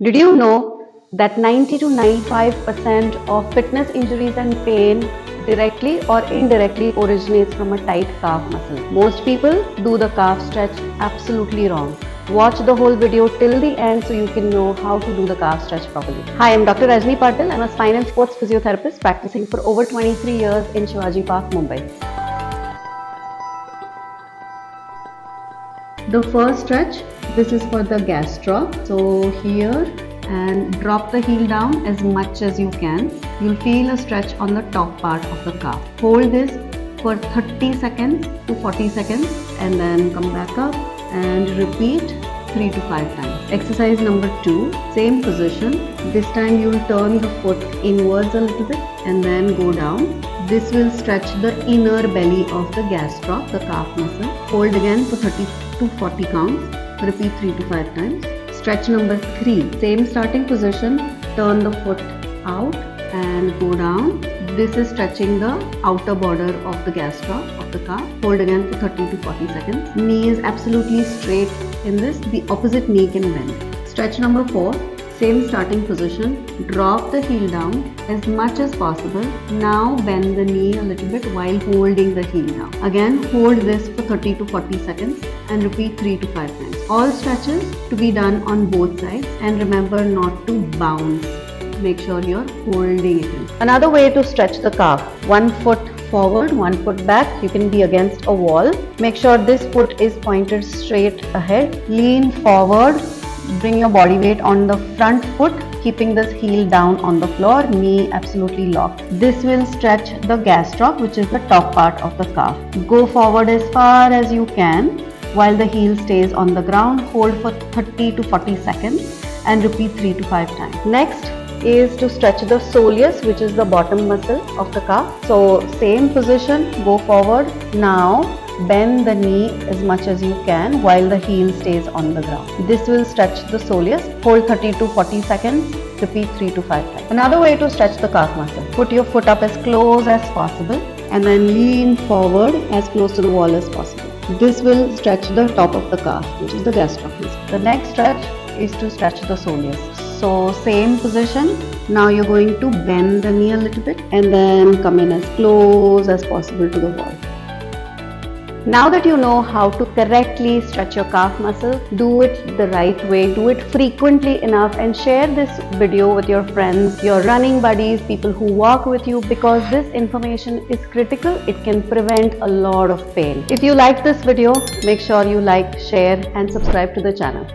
Did you know that 90 to 95% of fitness injuries and pain directly or indirectly originates from a tight calf muscle? Most people do the calf stretch absolutely wrong. Watch the whole video till the end so you can know how to do the calf stretch properly. Hi, I'm Dr. Rajni Patil. I'm a spine and sports physiotherapist practicing for over 23 years in Shivaji Park, Mumbai. The first stretch, this is for the gastroc. So here, and drop the heel down as much as you can. You'll feel a stretch on the top part of the calf. Hold this for 30 seconds to 40 seconds and then come back up and repeat 3 to 5 times. Exercise number 2, same position. This time you will turn the foot inwards a little bit and then go down. This will stretch the inner belly of the gastroc, the calf muscle. Hold again for 30 to 40 counts. Repeat 3 to 5 times. Stretch number 3, same starting position. Turn the foot out and go down. This is stretching the outer border of the gastroc of the calf. Hold again for 30 to 40 seconds. Knee is absolutely straight in this. The opposite knee can bend. Stretch number 4, same starting position. Drop the heel down as much as possible. Now bend the knee a little bit while holding the heel down. Again, hold this for 30 to 40 seconds and repeat 3 to 5 times. All stretches to be done on both sides, and remember not to bounce. Make sure you're holding it in. Another way to stretch the calf, one foot forward, one foot back. You can be against a wall. Make sure this foot is pointed straight ahead. Lean forward. Bring your body weight on the front foot, keeping this heel down on the floor, knee absolutely locked. This will stretch the gastroc, which is the top part of the calf. Go forward as far as you can while the heel stays on the ground. Hold for 30 to 40 seconds and repeat 3 to 5 times. Next is to stretch the soleus, which is the bottom muscle of the calf. So same position, go forward. Now bend the knee as much as you can while the heel stays on the ground. This will stretch the soleus. Hold 30 to 40 seconds. Repeat 3 to 5 times. Another way to stretch the calf muscle. Put your foot up as close as possible and then lean forward as close to the wall as possible. This will stretch the top of the calf, which is the gastroc muscle. The next stretch is to stretch the soleus. So same position. Now you're going to bend the knee a little bit and then come in as close as possible to the wall. Now that you know how to correctly stretch your calf muscle, do it the right way, do it frequently enough, and share this video with your friends, your running buddies, people who walk with you, because this information is critical. It can prevent a lot of pain. If you like this video, make sure you like, share and subscribe to the channel.